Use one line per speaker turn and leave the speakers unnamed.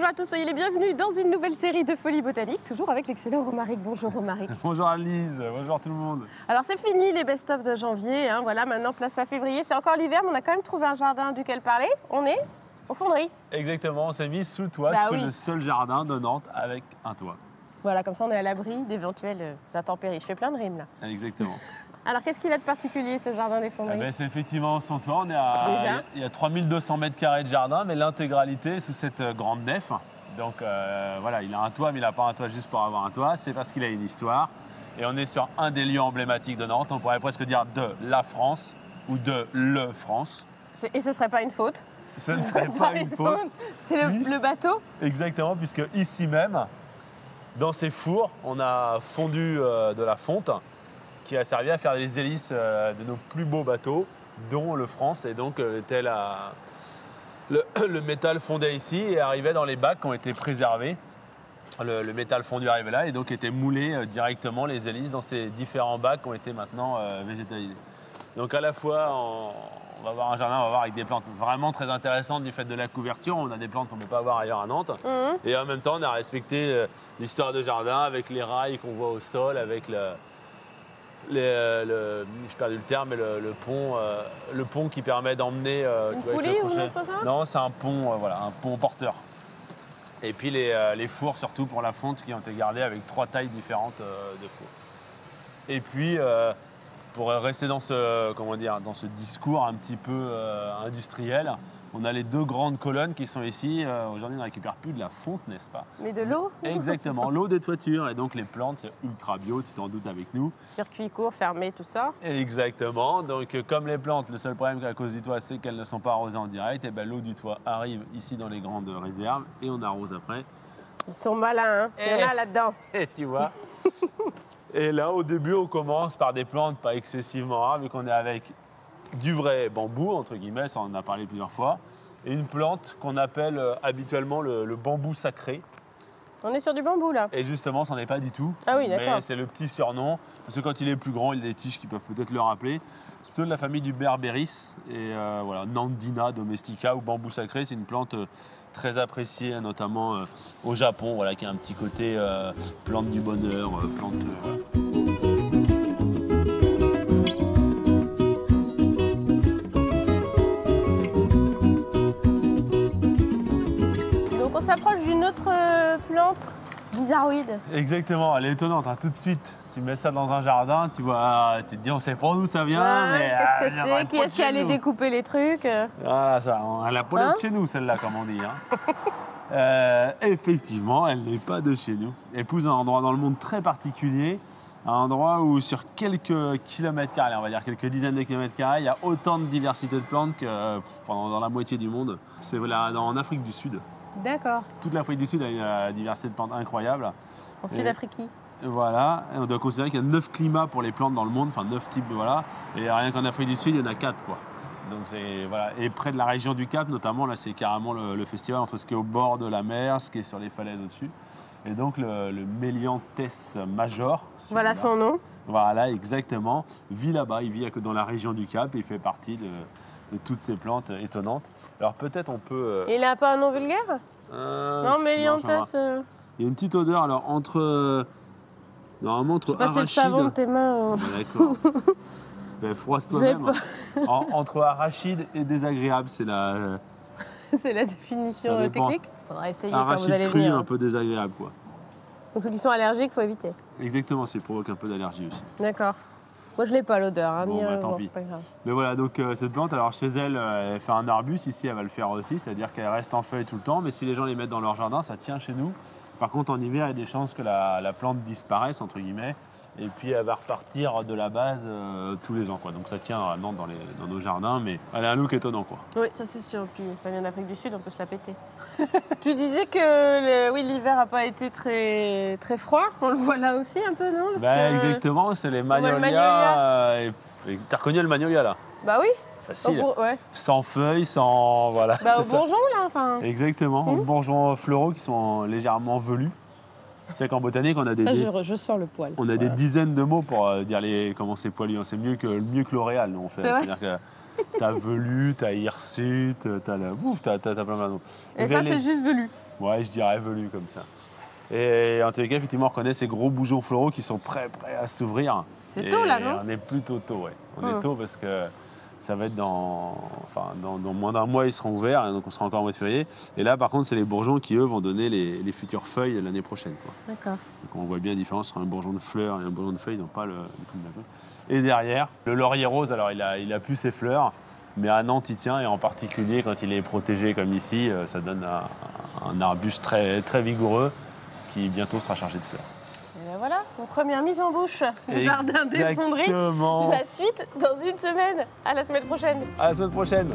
Bonjour à tous, soyez les bienvenus dans une nouvelle série de Folie Botanique, toujours avec l'excellent Romaric. Bonjour Romaric.
Bonjour Alice, bonjour tout le monde.
Alors c'est fini les best-of de janvier, hein, voilà, maintenant place à février. C'est encore l'hiver, mais on a quand même trouvé un jardin duquel parler. On est au Fonderie.
Exactement, on s'est mis sous le toit, le seul jardin de Nantes avec un toit.
Voilà, comme ça on est à l'abri d'éventuelles intempéries. Je fais plein de rimes là.
Exactement.
Alors qu'est-ce qu'il a de particulier ce jardin des Fonderies?
C'est effectivement son toit, il y a 3200 mètres carrés de jardin, mais l'intégralité est sous cette grande nef. Donc voilà, il a un toit, mais il n'a pas un toit juste pour avoir un toit, c'est parce qu'il a une histoire. Et on est sur un des lieux emblématiques de Nantes, on pourrait presque dire de la France ou de le France.
Et ce ne serait pas une faute?
Ce ne serait pas une faute.
C'est le bateau?
Exactement, puisque ici même, dans ces fours, on a fondu de la fonte qui a servi à faire les hélices de nos plus beaux bateaux, dont le France, et donc était le métal fondait ici et arrivait dans les bacs qui ont été préservés. Le métal fondu arrivait là et donc était moulé directement les hélices dans ces différents bacs qui ont été maintenant végétalisés. Donc à la fois, on va voir un jardin, on va voir avec des plantes vraiment très intéressantes du fait de la couverture. On a des plantes qu'on ne peut pas voir ailleurs à Nantes. Et en même temps, on a respecté l'histoire de jardin avec les rails qu'on voit au sol, avec j'ai perdu le terme, mais le pont qui permet d'emmener.
Une poulie ou non, c'est pas ça?
Non, c'est un pont, voilà, un pont porteur. Et puis les fours surtout pour la fonte qui ont été gardés avec 3 tailles différentes de fours. Et puis pour rester dans dans ce discours un petit peu industriel, on a les 2 grandes colonnes qui sont ici. Aujourd'hui, on ne récupère plus de la fonte, n'est-ce pas?
Mais de l'eau?
Exactement, l'eau des toitures. Et donc les plantes, c'est ultra bio, tu t'en doutes avec nous.
Circuit court, fermé, tout ça.
Exactement. Donc comme les plantes, le seul problème à cause du toit, c'est qu'elles ne sont pas arrosées en direct. Et ben, l'eau du toit arrive ici dans les grandes réserves et on arrose après.
Ils sont malins, hein? Il y en a là-dedans.
Et tu vois. Et là, au début, on commence par des plantes pas excessivement rares, vu qu'on est avec du vrai bambou, entre guillemets, ça on en a parlé plusieurs fois, et une plante qu'on appelle habituellement le bambou sacré.
On est sur du bambou là.
Et justement, ça n'en est pas du tout.
Ah oui, d'accord.
Mais c'est le petit surnom, parce que quand il est plus grand, il a des tiges qui peuvent peut-être le rappeler. C'est plutôt de la famille du Berberis, et voilà, Nandina domestica ou bambou sacré, c'est une plante très appréciée, notamment au Japon, voilà, qui a un petit côté plante du bonheur, plante...
On s'approche d'une autre plante bizarroïde.
Exactement, elle est étonnante. Hein. Tout de suite, tu mets ça dans un jardin, tu vois, tu te dis on sait pas d'où ça vient, mais
qu'est-ce que c'est? Qui est-ce qui allait découper les trucs?
Voilà, ça, elle a pas de chez nous, celle-là, comme on dit. Hein. Effectivement, elle n'est pas de chez nous. Elle épouse un endroit dans le monde très particulier, un endroit où sur quelques kilomètres carrés, on va dire quelques dizaines de kilomètres carrés, il y a autant de diversité de plantes que dans la moitié du monde. C'est en Afrique du Sud.
D'accord.
Toute l'Afrique du Sud a une diversité de plantes incroyable.
En Sud-Afrique.
Voilà, et on doit considérer qu'il y a 9 climats pour les plantes dans le monde, enfin 9 types, voilà. Et rien qu'en Afrique du Sud, il y en a 4, quoi. Donc voilà. Et près de la région du Cap, notamment, là, c'est carrément le festival entre ce qui est au bord de la mer, ce qui est sur les falaises au-dessus. Et donc le Melianthes major.
Voilà son nom.
Voilà, exactement. Vit là-bas, il vit dans la région du Cap et il fait partie de toutes ces plantes étonnantes. Alors peut-être on peut...
Il n'a pas un nom vulgaire? Non, Melianthes...
Il y a une petite odeur, alors normalement entre arachide...
C'est le savon de tes mains.
D'accord. Froisse toi-même. Entre arachide et désagréable, c'est la...
C'est la définition technique. Faudra essayer quand vous allez
arachide cru,
venir.
un peu désagréable, quoi.
Donc ceux qui sont allergiques, il faut éviter.
Exactement, ça provoque un peu d'allergie aussi.
D'accord. Moi, je l'ai pas l'odeur. Hein,
Bon, tant pis.
Pas grave.
Mais voilà, donc cette plante, alors chez elle, elle fait un arbuste. Ici, elle va le faire aussi, c'est-à-dire qu'elle reste en feuilles tout le temps. Mais si les gens les mettent dans leur jardin, ça tient chez nous. Par contre, en hiver, il y a des chances que la plante disparaisse, entre guillemets. Et puis, elle va repartir de la base tous les ans, quoi. Donc, ça tient à Nantes dans nos jardins, mais elle a un look étonnant, quoi.
Oui, ça c'est sûr. Puis ça vient d'Afrique du Sud, on peut se la péter. Tu disais que l'hiver n'a pas été très, très froid. On le voit là aussi un peu, non?
Exactement, c'est les magnolias. T'as reconnu le magnolia, là?
Bah oui.
Facile.
Ouais.
Sans feuilles, sans... Voilà.
Bah, au bourgeon, là, enfin.
Exactement, aux bourgeons floraux qui sont légèrement velus. C'est qu'en botanique, on a
je sens le poil.
On a des dizaines de mots pour dire comment c'est poilu. C'est mieux que L'Oréal, nous, on fait. C'est-à-dire que t'as velu, t'as hirsute, t'as plein de noms.
Et ça, c'est juste velu.
Ouais, je dirais velu comme ça. Et en tous les cas, effectivement, on reconnaît ces gros bourgeons floraux qui sont prêts à s'ouvrir.
C'est tôt là, non?
On est plutôt tôt, ouais. On est tôt parce que ça va être dans moins d'un mois, ils seront ouverts, et donc on sera encore au mois de février. Et là, par contre, c'est les bourgeons qui, eux, vont donner les futures feuilles l'année prochaine, quoi.
D'accord.
Donc on voit bien la différence entre un bourgeon de fleurs et un bourgeon de feuilles, donc pas le truc d'un peu. Et derrière, le laurier rose, alors il a plus ses fleurs, mais à Nantes, il tient, et en particulier quand il est protégé comme ici, ça donne un arbuste très, très vigoureux qui bientôt sera chargé de fleurs.
Et ben voilà, mon première mise en bouche du jardin des Fonderies.
Exactement.
La suite dans une semaine. À la semaine prochaine.
À la semaine prochaine.